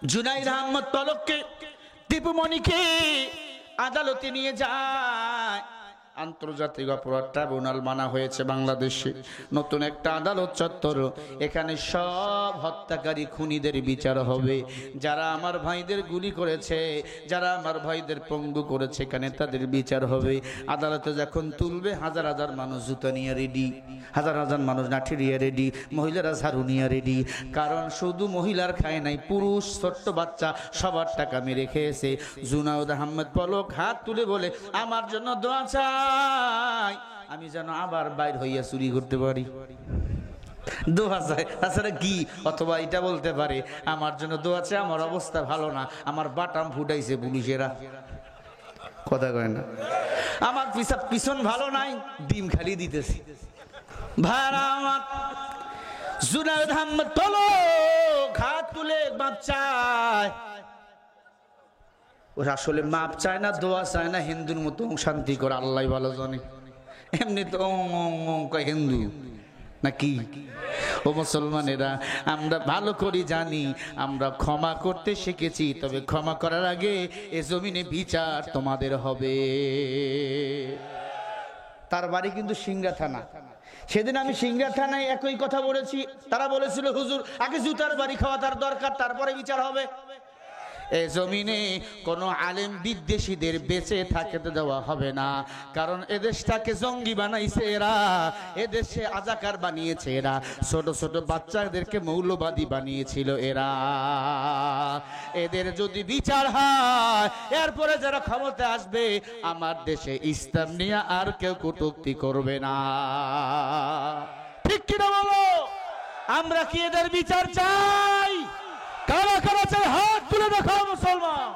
জুনাইদ আহমদ পলককে, টিপুমণিকে আদালতে নিয়ে যায়। আন্তর্জাতিক অপরাধ ট্রাইব্যুনাল মানা হয়েছে বাংলাদেশে, নতুন একটা আদালত চত্বর। এখানে সব হত্যাকারী খুনিদের বিচার হবে। যারা আমার ভাইদের গুলি করেছে, যারা আমার ভাইদের পঙ্গু করেছে, এখানে তাদের বিচার হবে। আদালতে যখন তুলবে, হাজার হাজার মানুষ জুতা নিয়ে রেডি, হাজার হাজার মানুষ লাঠি নিয়ে রেডি, মহিলারা ঝাড়ু নিয়ে রেডি। কারণ শুধু মহিলার খায় নাই, পুরুষ ছোট্ট বাচ্চা সবার টাকা মেরে খেয়েছে। জুনাইদ আহমদ পলক হাত তুলে বলে, আমার জন্য দোয়া চাই, আমি যেন আবার বাইর হইয়া চুরি করতে পারি। দোয়া চায়, তাছাড়া কি? অথবা এটা বলতে পারে, আমার জন্য দোয়া চাই, আমার অবস্থা ভালো না, আমার বাটাম ফুটাইছে পুলিশেরা। কথা কয় না, আমার পিছন ভালো নাই, ডিম খালি দিতেছি। ভাইরা আমার, জুনাইদ আহমদ পলক হাত তুলে মাপ চায়। ওরা আসলে মাপ চায় না, দোয়া চায় না, হিন্দুর মতো শান্তি করে, আল্লাহ ভালো জানে। এমনি তো হিন্দু নাকি? ও মুসলমানেরা, আমরা ভালো করে জানি, আমরা ক্ষমা করতে শিখেছি, তবে ক্ষমা করার আগে এ জমিনে বিচার তোমাদের হবে। তার বাড়ি কিন্তু সিংড়া থানা। সেদিন আমি সিংড়া থানায় একই কথা বলেছি। তারা বলেছিল, হুজুর আগে জুতার বাড়ি খাওয়া তার দরকার, তারপরে বিচার হবে। এই জমিনে কোনো আলেম বিদ্বেষীদের বেঁচে থাকতে দেওয়া হবে না। কারণ এদেশটাকে জঙ্গি বানাইছে এরা, এদেশে আজাকার বানিয়েছে এরা, ছোট ছোট বাচ্চাদেরকে মৌলবাদী বানিয়েছিল এরা। এদের যদি বিচার হয়, এরপরে যারা ক্ষমতা আসবে, আমার দেশে ইসলাম নিয়ে আর কেউ কটূক্তি করবে না। ঠিক কিনা বলো? আমরা কি এদের বিচার চাই? কারা কারা চাই হাত তুলে দেখাও মুসলমান।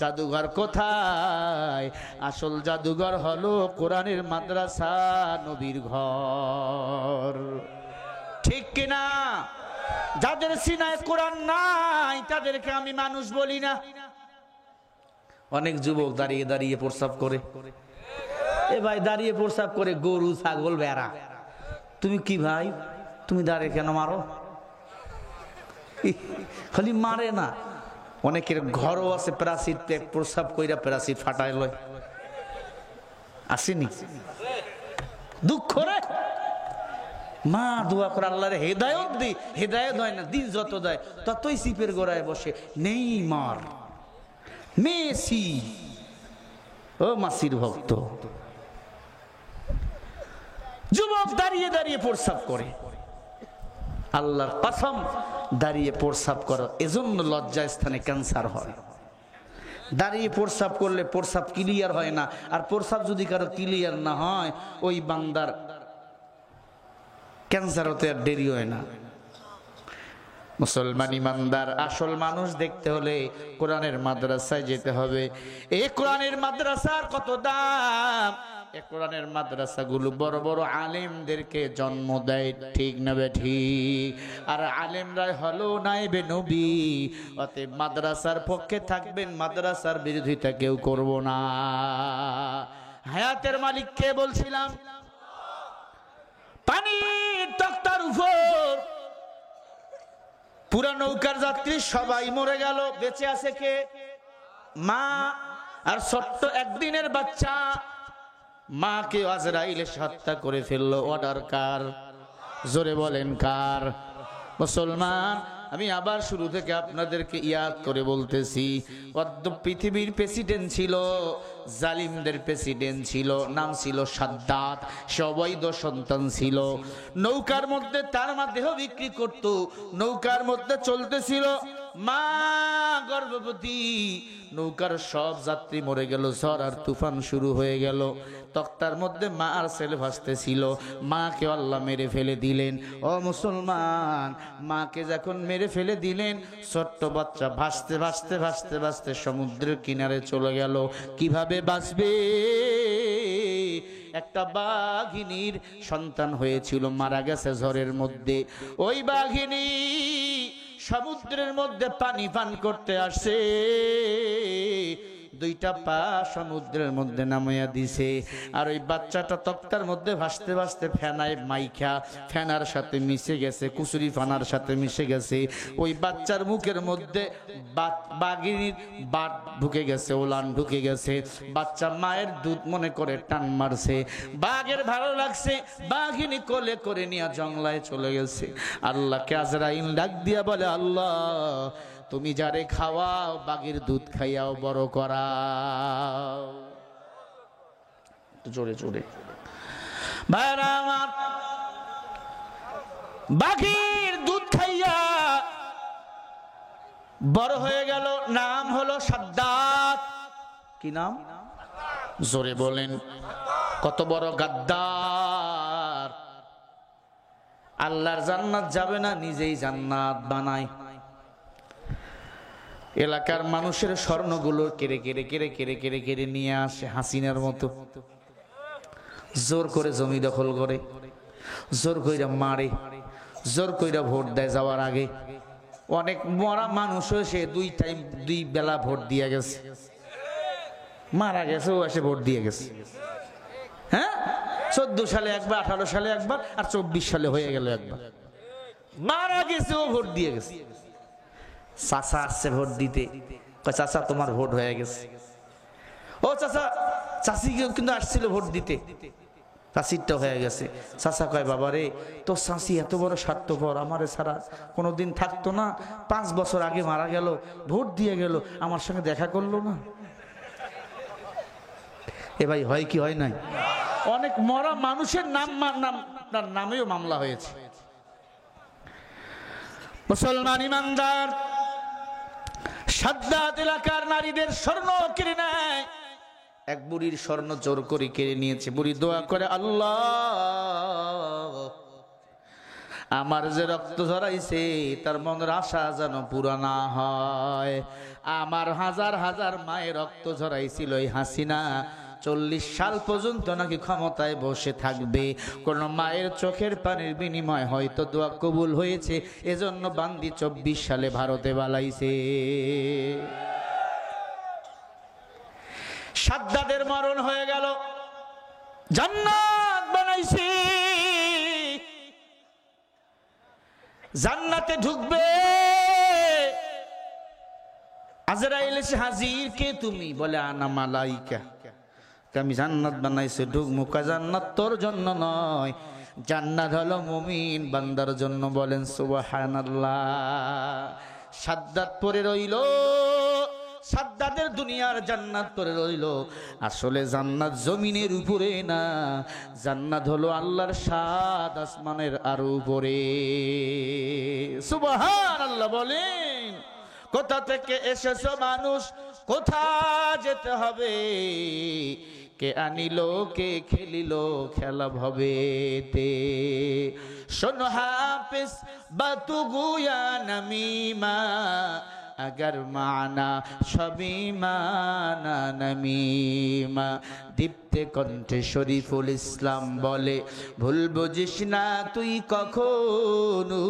জাদুঘর কোথায়? আসল জাদুঘর হলো কোরআনের মাদ্রাসা, নবীর ঘর। ঠিক কিনা? যাদের সিনায় কোরআন নাই তাদেরকে আমি মানুষ বলি না। অনেক যুবক দাঁড়িয়ে দাঁড়িয়ে প্রস্রাব করে। এ ভাই, দাঁড়িয়ে প্রস্রাব করে গরু, ছাগল, ভেড়া। তুমি কি ভাই, তুমি দাঁড়িয়ে কেন মারো? খালি মারে না, অনেকের ঘরও আছে প্রাচীর, প্রস্রাব কইরা প্রাচীর ফাটায় লয়। আসেনি? দুঃখ রে। মা দোয়া করে আল্লাহরে হেদায়েত দি, হেদায়েত হয় না, দিন যত দেয় ততই সিপের গোড়ায় বসে। নেইমার, মেসি, ও মাসির ভক্ত। যুবক দাঁড়িয়ে দাঁড়িয়ে প্রস্রাব করে। আল্লাহর কসম, দাঁড়িয়ে প্রস্রাব করো, এজন্য লজ্জা স্থানে ক্যান্সার হয়। দাঁড়িয়ে প্রস্রাব করলে প্রস্রাব ক্লিয়ার হয় না, আর প্রস্রাব যদি কারো ক্লিয়ার না হয়, ওই বান্দার ক্যান্সার হতে আর দেরি হয় না। মুসলমান ইমানদার, আসল মানুষ দেখতে হলে কোরআনের মাদ্রাসায় যেতে হবে। এই কোরআনের মাদ্রাসার কত দাম! এই কোরআনের মাদ্রাসাগুলো বড় বড় আলেমদেরকে জন্ম দেয়, ঠিক না ঠিক? আর আলেমরাই হলো নায়েবে নবী। অতএব মাদ্রাসার পক্ষে থাকবেন, মাদ্রাসার বিরোধিতা কেউ করব না। হায়াতের মালিক কে বলছিলাম? পানির তক্তার উপর পুরা নৌকার যাত্রী সবাই মরে গেল, বেঁচে আছে কে? মা আর ছোট্ট একদিনের বাচ্চা। মাকে আজরাইল হত্যা করে ফেললো। অর্ডার কার? জোরে বলেন কার? মুসলমান, আমি আবার শুরু থেকে আপনাদেরকে ইয়াদ করে বলতেছি, পৃথিবীর প্রেসিডেন্ট ছিল, জালিমদের প্রেসিডেন্ট ছিল, নাম ছিল সাদ্দাত। সে অবৈধ সন্তান ছিল। নৌকার মধ্যে তার মা দেহ বিক্রি করত, নৌকার মধ্যে চলতেছিল, মা গর্ভবতী। নৌকার সব যাত্রী মরে গেল, ঝড় আর তুফান শুরু হয়ে গেল। তক্তার মধ্যে মা আর ছেলে ভাসতেছিল। মাকে আল্লাহ মেরে ফেলে দিলেন। ও মুসলমান, মাকে যখন মেরে ফেলে দিলেন, ছোট্ট বাচ্চা ভাসতে ভাসতে ভাসতে ভাসতে সমুদ্রের কিনারে চলে গেল। কিভাবে বাঁচবে? একটা বাঘিনীর সন্তান হয়েছিল, মারা গেছে ঝড়ের মধ্যে। ওই বাঘিনী সমুদ্রের মধ্যে পানি পান করতে আসছে, দুইটা পা সমুদ্রের মধ্যে নামাইয়া দিছে, আর ওই বাচ্চাটা তক্তার মধ্যে ভাসতে ভাসতে ফেনায় মাইখা ফেনার সাথে মিশে গেছে, কুচুরি ফানার সাথে মিশে গেছে। ওই বাচ্চার মুখের মধ্যে বাঘিনীর বাট ঢুকে গেছে, ওলান ঢুকে গেছে। বাচ্চা মায়ের দুধ মনে করে টান মারছে, বাঘের ভালো লাগছে, বাঘিনী কোলে করে নিয়ে জঙ্গলায় চলে গেছে। আল্লাহকে আজরাইল ডাক দিয়া বলে, আল্লাহ তুমি যারে খাওয়াও বাঘের দুধ খাইয়াও বড় করাও। জোরে জোরে ভাইরা আমার, বাঘের দুধ খাইয়া বড় হয়ে গেল, নাম হলো সাদ্দাত। কি নাম? জোরে বলেন। কত বড় গাদ্দার! আল্লাহর জান্নাত যাবে না, নিজেই জান্নাত বানায়। এলাকার মানুষের স্বর্ণগুলো কেড়ে কেড়ে কেড়ে কেড়ে কেড়ে কেড়ে নিয়ে আসে হাসিনার মতো, জোর করে জমি দখল করে, জোর কইরা মারে, জোর কইরা ভোট দেয় যাওয়ার আগে। অনেক মরা মানুষও সে দুই বেলা ভোট দিয়ে গেছে, মারা গেছে, ও এসে ভোট দিয়ে গেছে। হ্যাঁ, 14 সালে একবার, 18 সালে একবার, আর 24 সালে হয়ে গেল একবার। মারা গেছে, ও ভোট দিয়ে গেছে। চাচা আসছে ভোট দিতে, চাচা তোমার ভোট হয়ে গেছে। ও চাচা, চাচি কিন্তু আসছিল ভোট দিতে, চাচিরটা হয়ে গেছে। চাচা কয়, বাবা রে, তোর চাচি এত বড় স্বার্থপর, আমারে ছাড়া কোনোদিন থাকতো না, 5 বছর আগে মারা গেল, ভোট দিয়ে গেল, আমার সঙ্গে দেখা করলো না। এ ভাই, হয় কি হয় নাই? অনেক মরা মানুষের নামেও মামলা হয়েছে। মুসলমান ইমানদার, সাদ্দাত এলাকার নারীদের স্বর্ণ কেড়ে নেয়। এক বুড়ির স্বর্ণ জোর করে কেড়ে নিয়েছে। বুড়ি দোয়া করে, আল্লাহ আমার যে রক্ত ঝরাইছে তার মনের আশা যেন পুরা না হয়। আমার হাজার হাজার মায়ের রক্ত ঝরাইছিল এই হাসিনা, 40 সাল পর্যন্ত নাকি ক্ষমতায় বসে থাকবে। কোন মায়ের চোখের পানির বিনিময় হয়তো দোয়া কবুল হয়েছে, এজন্য বান্দি 24 সালে ভারতে বালাইছে। সাদ্দাদের মরণ হয়ে গেল, জান্নাত বানাইছে, জান্নাতে ঢুকবে। আজরাইল এসে হাজির, কে তুমি? বলে আনা মালাইকা, আমি জান্নাত বানাইছে, ঢুক। মুখা জান্নাত তোর জন্য নয়, জান্নাত হলো মুমিন বান্দার জন্য। বলেন সুবহানাল্লাহ। সাদ্দাত পরে রইল, সাদ্দাদের দুনিয়ার জান্নাত পরে রইল। আসলে জান্নাত জমিনের উপরে না, জান্নাত হলো আল্লাহর 7 আসমানের আরো উপরে। সুবহানাল্লাহ বলেন। কোথা থেকে এসেছো মানুষ, কোথা যেতে হবে, কে আনিল কে খেলিল খেলা ভবে তে। শোনো হাফিজ বাতু গুয়া নমিমা, अगर माना सभी माना नमीमा। দীপ্তে কণ্ঠে শরীফুল ইসলাম বলে, ভুল বুঝিস না তুই কখনো,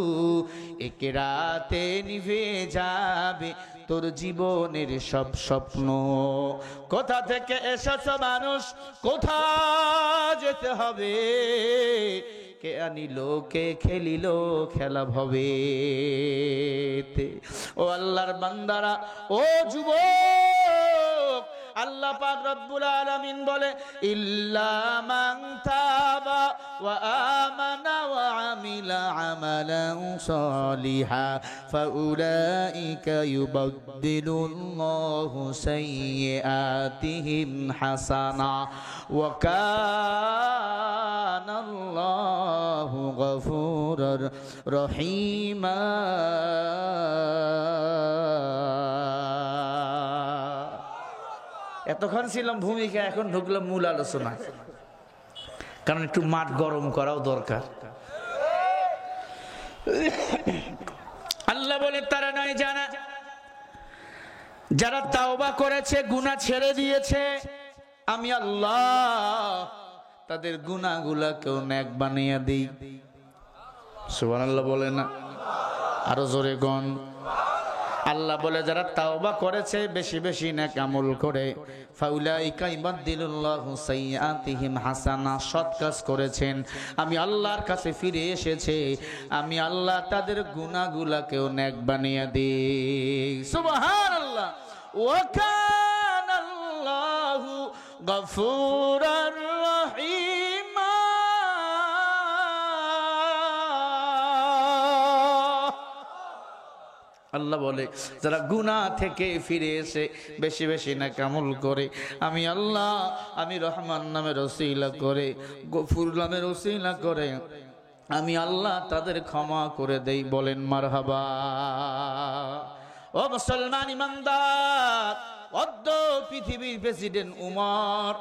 এক রাতে নিভে যাবে তোর জীবনের সব স্বপ্ন। কোথা থেকে এসেছ মানুষ, কোথা যেতে হবে, কে আনিল কে খেলিল খেলা ভবে। ও আল্লাহর বান্দারা, ও যুবক, আল্লাহ পাক রব্বুল আলামিন বলে, ইল্লা মান তাবা ওয়া আমানা ওয়া আমিলা আমালান সালিহা ফাউলাইকা ইউবাদদিলুল্লাহু সাইয়্যাতিহিম হাসানা ওয়া কানাল্লাহু গফুরুর রহিমা। এতক্ষণ ছিলাম ভূমিকা, এখন ঢুকলাম মূল আলোচনা, কারণ একটু মাঠ গরম করাও দরকার। আল্লাহ বলে, তারা নয় জানা যারা তাওবা করেছে, গুনাহ ছেড়ে দিয়েছে, আমি আল্লাহ তাদের গুনাহগুলোকেও নেক বানিয়ে দিই। সুবহানাল্লাহ বলে না? আরো জোরে গন। আল্লাহ বলে যারা তাওবা করেছে বেশি বেশি নেক আমল করে, ফাউলাইকা ইবাদদিলুল্লাহু সাইয়্যাতিহিম হাসানা, সৎ কাজ করেছেন, আমি আল্লাহর কাছে ফিরে এসেছে, আমি আল্লাহ তাদের গুনাহগুলোকেও নেক বানিয়ে দিই। সুবহানাল্লাহ। ওয়া কানাল্লাহু গফুরার রহিম। আল্লাহ বলে যারা গুনাহ থেকে ফিরে এসে বেশি বেশি নেক আমল করে, আমি আল্লাহ, আমি রহমান নামের ওসিলা করে, গফুর নামের ওসিলা করে আমি আল্লাহ তাদের ক্ষমা করে দেই। বলেন মারহাবা। ও মুসলমান ইমানদার, অদ্য পৃথিবীর প্রেসিডেন্ট উমর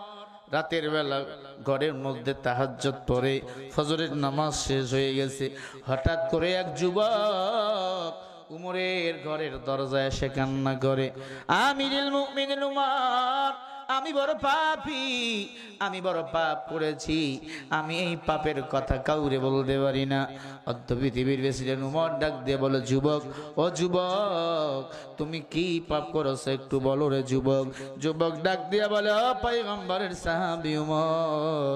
রাতের বেলা ঘরের মধ্যে তাহাজ্জুদ পড়ে, ফজরের নামাজ শেষ হয়ে গেছে, হঠাৎ করে এক যুবক উমরের ঘরের দরজায় এসে কান্না করে, আমিরুল মুমিনিন উমর, আমি বড় পাপী, আমি বড় পাপ করেছি, আমি এই পাপের কথা কাউরে বলতে পারি না। অদ্য পৃথিবীর প্রেসিডেন্ট উমর ডাক দিয়ে বলে, যুবক, ও যুবক, তুমি কি পাপ করেছো একটু বলো রে যুবক। যুবক ডাক দিয়ে বলে, ও পয়গম্বরের সাহাবী উমর,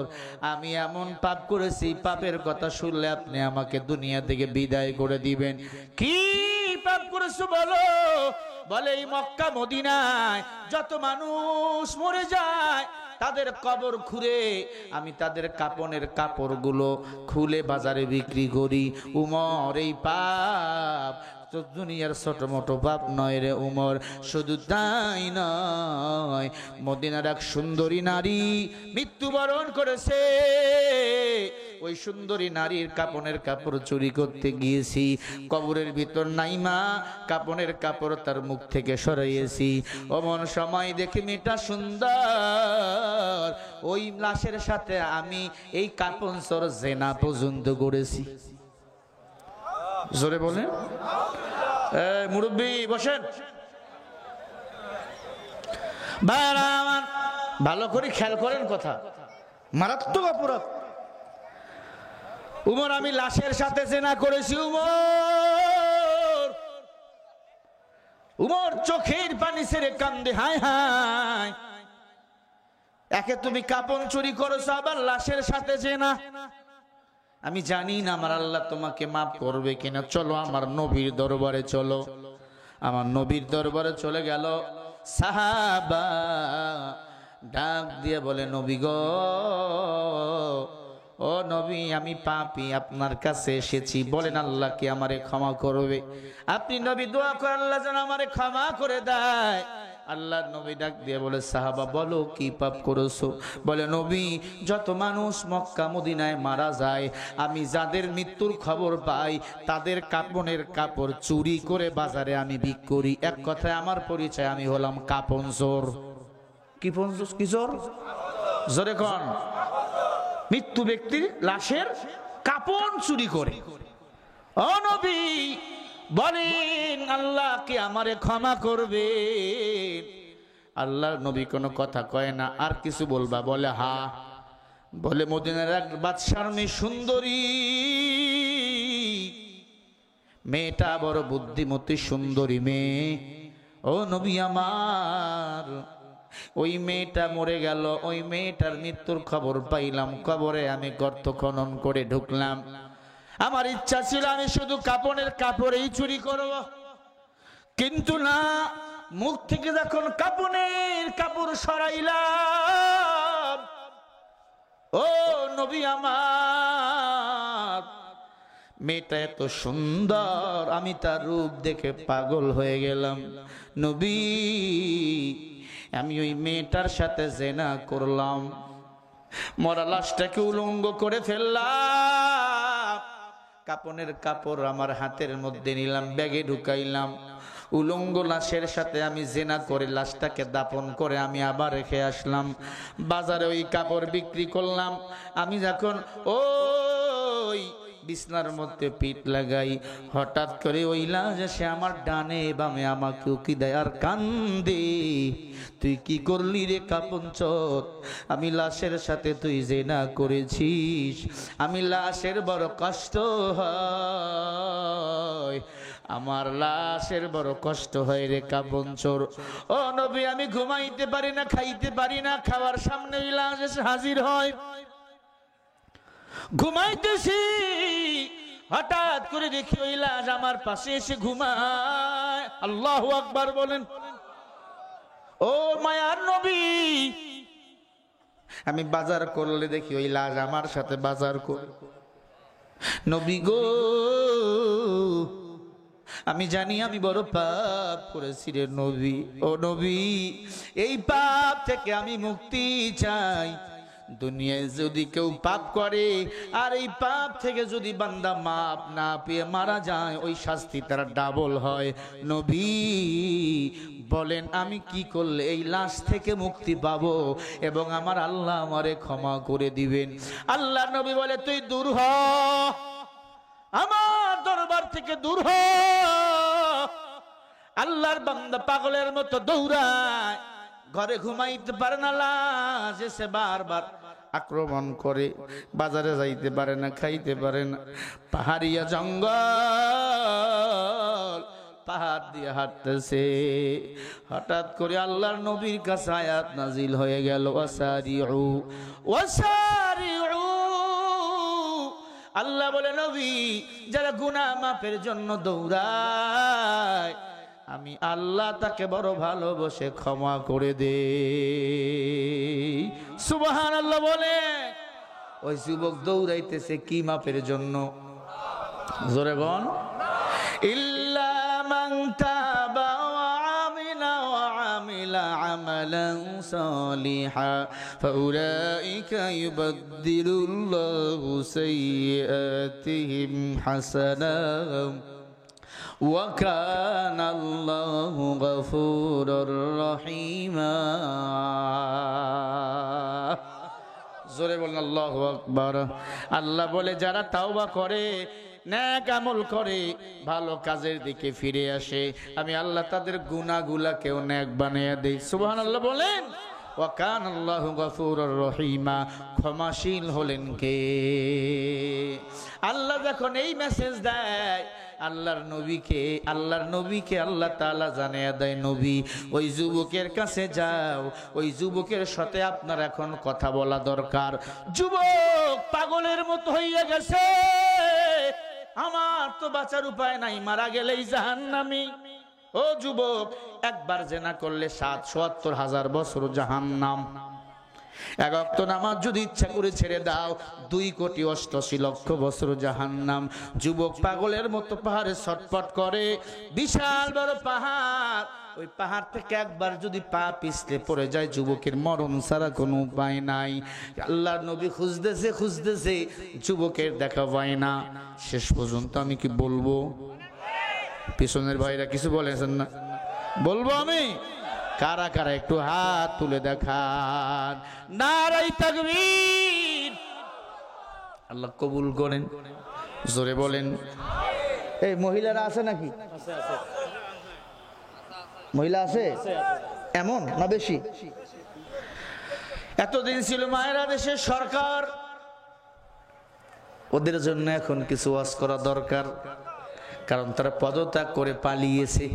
আমি এমন পাপ করেছি, পাপের কথা শুনলে আপনি আমাকে দুনিয়া থেকে বিদায় করে দিবেন। কি পাপ করেছো বলো? বলে, এই মক্কা মদিনায় যত মানুষ মরে যায় তাদের কবর খুঁড়ে আমি তাদের কাপনের কাপড়গুলো খুলে বাজারে বিক্রি করি। উমর, এই পাপ তো দুনিয়ার ছোট মোটো পাপ নয় রে উমর। শুধু তাই নয়, মদিনার এক সুন্দরী নারী মৃত্যুবরণ করেছে, ওই সুন্দরী নারীর কাপনের কাপড় চুরি করতে গিয়েছি, কবরের ভিতর নাইমা কাপনের কাপড় তার মুখ থেকে সরাইয়েছি। অমন সময় দেখি মেয়েটা সুন্দর, ওই লাশের সাথে আমি এই কাপন চোর জেনা পর্যন্ত করেছি। জোরে বলেন। মুরব্বী বসেন, ভালো করে খেয়াল করেন কথা, মারাত্মক অপরাধ। উমর, আমি লাশের সাথে জেনা করেছি। উমর, উমর চোখের পানি ছেড়ে কান্দে, হায় হায়, একে তুমি কাপন চুরি করেছো, আবার লাশের সাথে জেনা। আমি জানি না আমার আল্লাহ তোমাকে মাফ করবে কিনা, চলো আমার নবীর দরবারে চলো। আমার নবীর দরবারে চলে গেল। সাহাবা ডাক দিয়ে বলে, নবী গো, ও নবী, আমি পাপী, আপনার কাছে এসেছি, বলেন আল্লাহ কি আমারে ক্ষমা করবে? আপনি নবী দোয়া করে আল্লাহ যেন আমারে ক্ষমা করে দেয়। আল্লাহ নবী ডাক দিয়ে বলে, সাহাবা বলো কি পাপ করেছো? বলে, নবী, যত মানুষ মক্কা মদিনায় মারা যায় আমি যাদের মৃত্যুর খবর পাই তাদের কাপনের কাপড় চুরি করে বাজারে আমি বিক্রি করি। এক কথায় আমার পরিচয়, আমি হলাম কাপন চোর। কি চোর? জোরে কোন? মৃত্যু ব্যক্তির লাশের কাপন চুরি করে। ও নবী, বলেন আল্লাহ কি আমারে ক্ষমা করবে? আল্লাহর নবী কোনো কথা কয় না। আর কিছু বলবা? বলে, হা। বলে, মদিনার এক বাদশার মেয়ে সুন্দরী, মেয়েটা বড় বুদ্ধিমতী সুন্দরী মেয়ে। ও নবী আমার, ওই মেয়েটা মরে গেল, ওই মেয়েটার মৃত্যুর খবর পাইলাম, কবরে আমি গর্ত খনন করে ঢুকলাম। আমার ইচ্ছা ছিল আমি শুধু কাপনের কাপড়েই চুরি করব, কিন্তু না, মুখ থেকে যখন কাপনের কাপড় সরাইলাম, ও নবী আমার, মেয়েটা এত সুন্দর, আমি তার রূপ দেখে পাগল হয়ে গেলাম। নবী, আমি ওই মেয়েটার সাথে জেনা করলাম, মরা লাশটাকে উলঙ্গ করে ফেললাম, কাপনের কাপড় আমার হাতের মধ্যে নিলাম, ব্যাগে ঢুকাইলাম, উলঙ্গ লাশের সাথে আমি জেনা করে লাশটাকে দাফন করে আমি আবার রেখে আসলাম। বাজারে ওই কাপড় বিক্রি করলাম। আমি যখন ওই বিছনার মধ্যে পিঠ লাগাই, হঠাৎ করে ওই লাশ এসে আমার ডানে বামে আমাকে উকি দেয় আর কান্দে, তুই কি করলি রে কাপনচোর, আমি লাশের সাথে তুই জিনা করেছিস, আমি লাশের বড় কষ্ট হয়, আমার লাশের বড় কষ্ট হয় রে কাপনচোর। ও নবী, আমি ঘুমাইতে পারি না, খাইতে পারি না, খাওয়ার সামনে ওই লাশ এসে হাজির হয়, ঘুমাইতেছি, হঠাৎ করে দেখি ওই লাশ আমার পাশে এসে ঘুমায়। আল্লাহু আকবার বলেন। ও মায়ার নবী, আমি বাজার করলে দেখি ওই লাশ আমার সাথে বাজার করে। নবী গো, আমি জানি আমি বড় পাপ করেছি রে নবী। ও নবী, এই পাপ থেকে আমি মুক্তি চাই। দুনিয়ায় যদি কেউ পাপ করে আর এই পাপ থেকে যদি বান্দা মাপ না পেয়ে মারা যায়, ওই শাস্তি তার ডাবল হয়। নবী বলেন, আমি কি করলে এই লাশ থেকে মুক্তি পাবো এবং আমার আল্লাহ আমারে ক্ষমা করে দিবেন? আল্লাহ নবী বলে, তুই দূর হ, আমার দরবার থেকে দূর হ। আল্লাহর বান্দা পাগলের মতো দৌড়ায়, ঘরে ঘুমাইতে পারে না, লাশ এসে বারবার আক্রমণ করে, বাজারে যাইতে পারে না, খাইতে পারে না, পাহাড়িয়া জঙ্গল পাহাড় দিয়ে হাঁটতেছে। হঠাৎ করে আল্লাহর নবীর কাছে আয়াত নাজিল হয়ে গেল, ওয়াসারিউ ওয়াসারিউ। আল্লাহ বলে, নবী, যারা গুনাহ মাফের জন্য দৌড়ায়, আমি আল্লাহ তাকে বড় ভালোবাসে ক্ষমা করে দে। সুবহানাল্লাহ বলে। ওই যুবক দৌড়াইতেছে কি মাপের জন্য? জোরে বল। ইল্লা মান তাবা ওয়া আমিলা আমালান সালিহা ফাউলাইকা ইউবাদদিলুল্লাহু সাইয়্যাতিহিম হাসানাত ওয়া কানা আল্লাহু গফুরুর রহিমা। জোরে বলেন আল্লাহু আকবার। আল্লাহ বলে, যারা তাওবা করে, নেক আমল করে, ভালো কাজের দিকে ফিরে আসে, আমি আল্লাহ তাদের গুনাহগুলোকেও নেক বানিয়ে দেই। সুবহানাল্লাহ বলেন। ওয়া কানা আল্লাহু গফুরুর রহিমা। ক্ষমাশীল হলেন কে? আল্লাহ যখন এই মেসেজ দেয়, আল্লাহর নবীকে আল্লাহ তাআলা জানিয়ে দেয়, নবী ওই যুবকের কাছে যাও, ওই যুবকের সাথে আপনার এখন কথা বলা দরকার। যুবক পাগলের মতো হইয়া গেছে, আমার তো বাঁচার উপায় নাই, মারা গেলেই জাহান্নামী। ও যুবক, একবার জেনা করলে ৭৭০০০ বছর জাহান্নাম। এক ওয়াক্ত নামাজ যদি ইচ্ছা করে ছেড়ে দাও, ২,৮৮,০০,০০০ বছর জাহান্নাম। যুবক পাগলের মতো পাহাড়ে ছটফট করে, বিশাল বড় পাহাড়, ওই পাহাড় থেকে একবার যদি পা পিছলে পড়ে যায়, যুবকের মরণ ছাড়া কোনো উপায় নাই। আল্লাহর নবী খুঁজতেছে, যুবকের দেখা পায় না। শেষ পর্যন্ত আমি কি বলবো? পিছনের ভাইরা কিছু বলেছেন না? বলবো আমি? কারা কারা একটু হাত তুলে দেখান। নারায়ে তাকবীর। আল্লাহ কবুল করেন। জোরে বলেন। এই মহিলারা আছে নাকি? মহিলা আছে? এমন না বেশি? এতদিন ছিল মায়েরা দেশের সরকার, ওদের জন্য এখন কিছু ওয়াজ করা দরকার, কারণ তারা পদত্যাগ করে পালিয়েছে।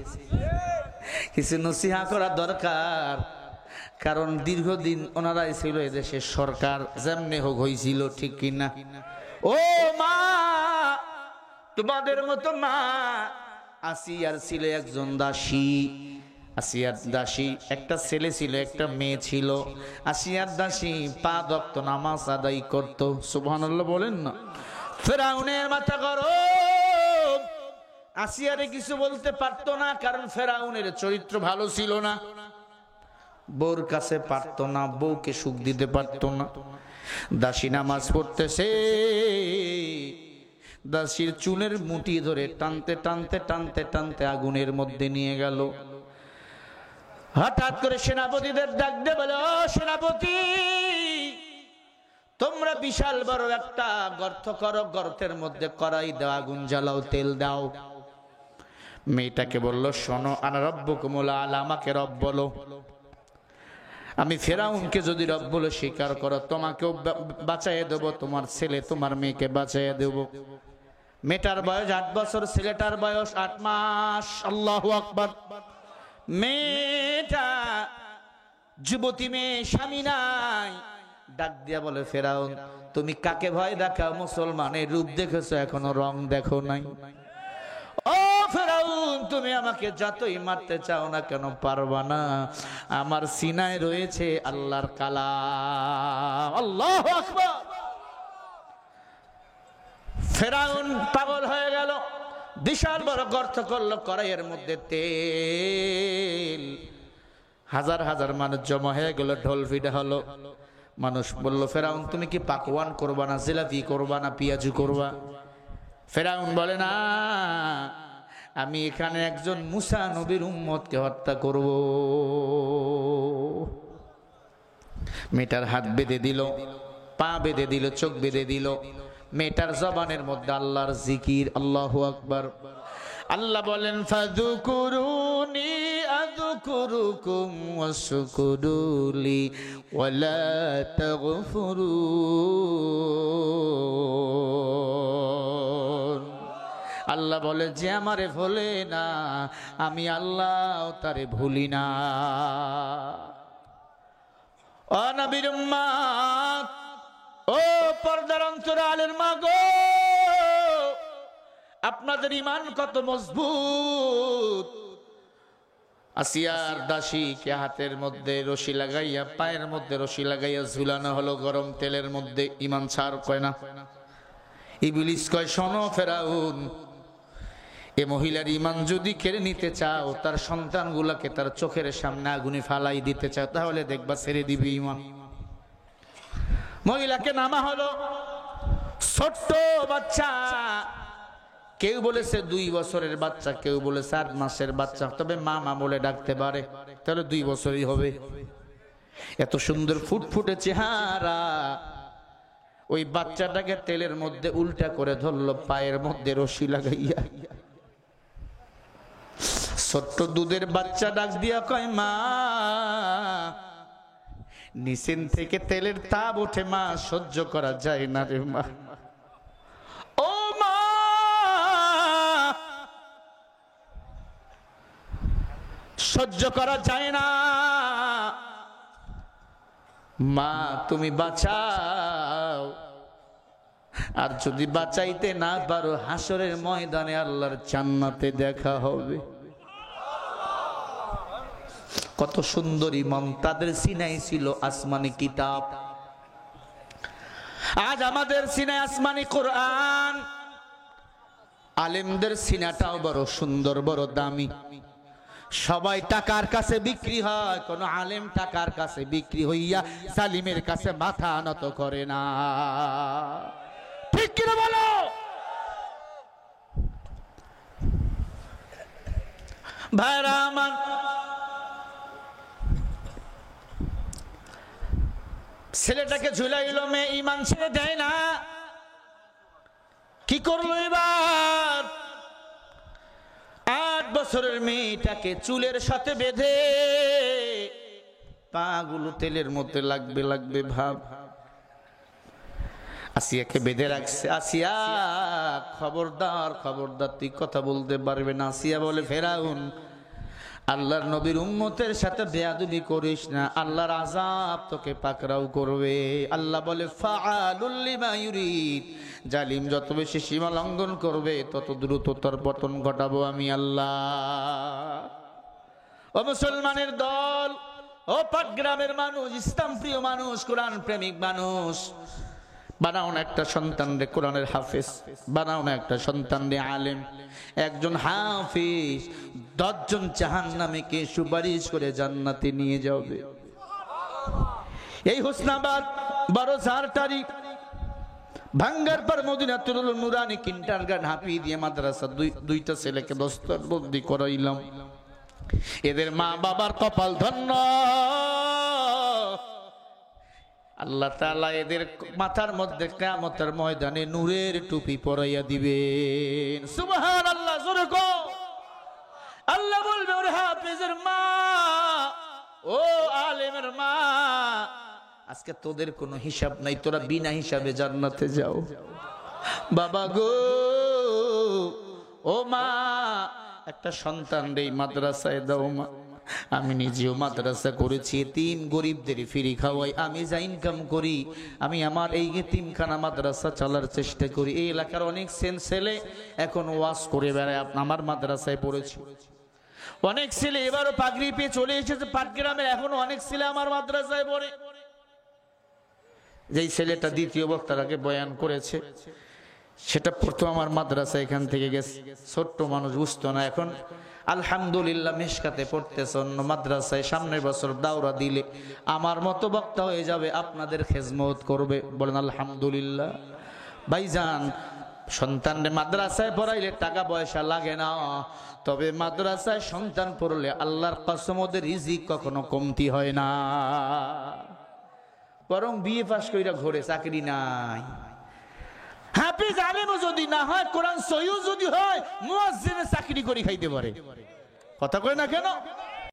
কিছু নসিহা করা দরকার, কারণ দীর্ঘদিন ওনারাই ছিল এদেশের সরকার, যেমনি হোক হয়েছিল, ঠিক কিনা? ও মা, তোমাদের মতো মা আসিয়ার ছিল একজন দাসী। আসিয়ার দাসী একটা ছেলে ছিল, একটা মেয়ে ছিল। আসিয়ার দাসী ৫ ওয়াক্ত নামাজ আদায় করত। সুবহানাল্লাহ বলেন না? ফেরাউনের মাথা গরম, আসিয়ারে কিছু বলতে পারতো না, কারণ ফেরাউনের চরিত্র ভালো ছিল না। বউর কাছে পারতো না, বউকে সুখ দিতে পারতো না। দাসী নামাজ পড়তেছে, দাসীর চুলের মুঠি ধরে টানতে টানতে টানতে টানতে আগুনের মধ্যে নিয়ে গেল। হঠাৎ করে সেনাপতিদের ডাক দিয়ে বলে, ও সেনাপতি, তোমরা বিশাল বড় একটা গর্ত করো, গর্তের মধ্যে কড়াই দাও, আগুন জ্বালাও, তেল দাও। মেয়েটাকে বলল, শোনো, আনা রব্বুকুমুল আলা, আমাকে রব বলো। আমি ফেরাউনকে যদি রব বলে স্বীকার করো, তোমাকেও বাঁচাইয়ে দেবো, তোমার ছেলে তোমার মেয়েকে বাঁচাইয়ে দেব। মেয়েটার বয়স 8 বছর, ছেলেটার বয়স 8 মাস। আল্লাহু আকবার। মেয়েটা যুবতী মেয়ে, স্বামী নাই। ডাক দিয়া বলে, ফেরাউন তুমি কাকে ভয় দেখাও? মুসলমানের রূপ দেখেছো, এখনো রং দেখো নাই। ও ফেরাউন, তুমি আমাকে যতই মারতে চাও না কেন পারবা না। আমার সিনায় রয়েছে আল্লাহর কালাম। আল্লাহু আকবার। ফেরাউন পাগল হয়ে গেল, বিশাল বড় গর্ত করলো, কড়াইয়ের মধ্যে তেল, হাজার হাজার মানুষ জমা হয়ে গেল, ঢোল পিটা হলো। মানুষ বলল, ফেরাউন তুমি কি পাকওয়ান করবা না, জিলাপি করবা না, পেঁয়াজু করবা? ফেরাউন বলে, না, আমি এখানে একজন মুসা নবীর উম্মতকে হত্যা করব। মেয়েটার হাত বেঁধে দিল, পা বেঁধে দিল, চোখ বেঁধে দিল। মেয়েটার জবানের মধ্যে আল্লাহর জিকির। আল্লাহু আকবার। আল্লাহ বলেন, ফাযকুরুনি আযকুরুকুম ওয়াশকুরুলি ওয়ালা তাগফিরুন। আল্লাহ বলে, যে আমারে ভোলে না, আমি আল্লাহ তারে ভুলি না। ও নবীর উম্মত, ও পর্দার অন্তরালের মা গো, আপনাদের ঈমান কত মজবুত। আসিয়ার দাসীকে হাতের মধ্যে রশি লাগাইয়া, পায়ের মধ্যে রশি লাগাইয়া ঝুলানো হলো গরম তেলের মধ্যে। ঈমান ছাড় কয় না। ইবলিস কয়, শোনো ফেরাউন, এ মহিলার ঈমান যদি কেড়ে নিতে চাও, তার সন্তানগুলোকে তার চোখের সামনে আগুনে ফালাই দিতে চাও, তাহলে দেখবা ছেড়ে দিবি ঈমান। মহিলাকে নামা হলো, ছোট্ট বাচ্চা, কেউ বলেছে 2 বছরের বাচ্চা, কেউ বলেছে 8 মাসের বাচ্চা, তবে মা বলে ডাকতে পারে, তাহলে 2 বছরই হবে। এত সুন্দর ফুটফুটে চেহারা। ওই বাচ্চাটাকে তেলের মধ্যে উল্টা করে ধরলো, পায়ের মধ্যে রশি লাগাইয়া। ছোট্ট দুধের বাচ্চা ডাক দিয়া কয়, মা। নিচেন থেকে তেলের তাপ ওঠে, মা, সহ্য করা যায় না রে মা। ও মা, সহ্য করা যায় না। মা তুমি বাঁচাও, আর যদি বাঁচাইতে না পারো, হাসরের ময়দানে আল্লাহর জান্নাতে দেখা হবে। কত সুন্দর ঈমান তাদের সিনায় ছিল, আসমানি কিতাব। আজ আমাদের সিনায় আসমানি কোরআন। আলেমদের সিনাটাও বড় সুন্দর, বড় দামি। সবাই টাকার কাছে বিক্রি হয়, কোন আলেম টাকার কাছে বিক্রি হইয়া জালিমের কাছে মাথা নত করে না। ঠিক কিনা বলো? ভাইরা আমার, ছেলেটাকে ঝুলাইলো, মেয়ে ঈমান ছেড়ে দেয় না। কি করলো এবার? 8 বছরের মেয়েটাকে চুলের সাথে বেঁধে, পাগুলো তেলের মধ্যে লাগবে লাগবে ভাব। আসিয়াকে বেঁধে রাখছে। আসিয়া, খবরদার খবরদার, তুই কথা বলতে পারবে না। আসিয়া বলে, ফেরাউন, আল্লাহর নবীর উম্মতের সাথে বেয়াদবি করিস না, আল্লাহর আযাব তোকে পাকড়াও করবে। আল্লাহ বলে, ফাআলুল লিমা ইউরিদ, জালিম যত বেশি সীমা লঙ্ঘন করবে, তত দ্রুত তার পতন ঘটাবো আমি আল্লাহ। ও মুসলমানের দল, ও পাটগ্রামের মানুষ, ইসলাম প্রিয় মানুষ, কোরআন প্রেমিক মানুষ, বানাও না একটা সন্তান রে কোরআনের হাফেজ, বানাও না একটা সন্তান রে আলেম। একজন হাফেজ 10 জন জাহান্নামীকে সুপারিশ করে জান্নাতে নিয়ে যাবে। এই হোসনাবাদ 12 তারিখ ভাঙ্গার পর মদিনাতুল নুরানি কিন্ডারগার্টেন হাফি দিয়ে মাদ্রাসা দুইটা ছেলেকে দস্তরবন্দি করাইলাম। এদের মা বাবার কপাল ধন্য। আল্লাহ তাআলা এদের মাথার মধ্যে কিয়ামতের ময়দানে নূরের টুপি পরাইয়া দিবেন। সুবহানাল্লাহ, জোরে কও। আল্লাহ বলবে, ওরে হাফেজের মা, ও আলেমের মা, আজকে তোদের কোনো হিসাব নাই, তোরা বিনা হিসাবে জান্নাতে যাও। বাবা গো, ও মা, একটা সন্তান রে মাদ্রাসায় দাও মা। আমি নিজেও মাদ্রাসা করেছি, এতিম গরিবদের ফ্রি খাওয়াই, আমি যা ইনকাম করি আমি আমার এই এতিমখানা মাদ্রাসা চালার চেষ্টা করি। এই এলাকার অনেক ছেলে এখন ওয়াজ করে বেড়ায়, আমার মাদ্রাসায় পড়েছি। অনেক ছেলে এবারও পাগড়ি পেয়ে চলে এসেছে পাটগ্রামে, এখনো অনেক ছেলে আমার মাদ্রাসায় পড়ে। যেই ছেলেটা দ্বিতীয় বক্তারাকে বয়ান করেছে সেটা প্রথম আমার মাদ্রাসা এখান থেকে গেছে, ছোট্ট মানুষ, বুঝতো না। এখন আলহামদুলিল্লাহ মিশকাতে পড়তেছে অন্য মাদ্রাসায়। সামনের বছর দাওরা দিলে আমার মতো বক্তা হয়ে যাবে, আপনাদের খেজমত করবে, বলেন আলহামদুলিল্লাহ। ভাইজান, সন্তানরে মাদ্রাসায় পড়াইলে টাকা পয়সা লাগে না, তবে মাদ্রাসায় সন্তান পড়লে আল্লাহর কসম ওদের রিজিক কখনো কমতি হয় না। বরং বিএ পাস কইরা ঘরে চাকরি নাই, হাফেজ আলেমও যদি না হয়, কোরআন সহিও যদি হয়, মুয়াজ্জিনে চাকরি করে খাইতে পারে। কথা কয় না কেন?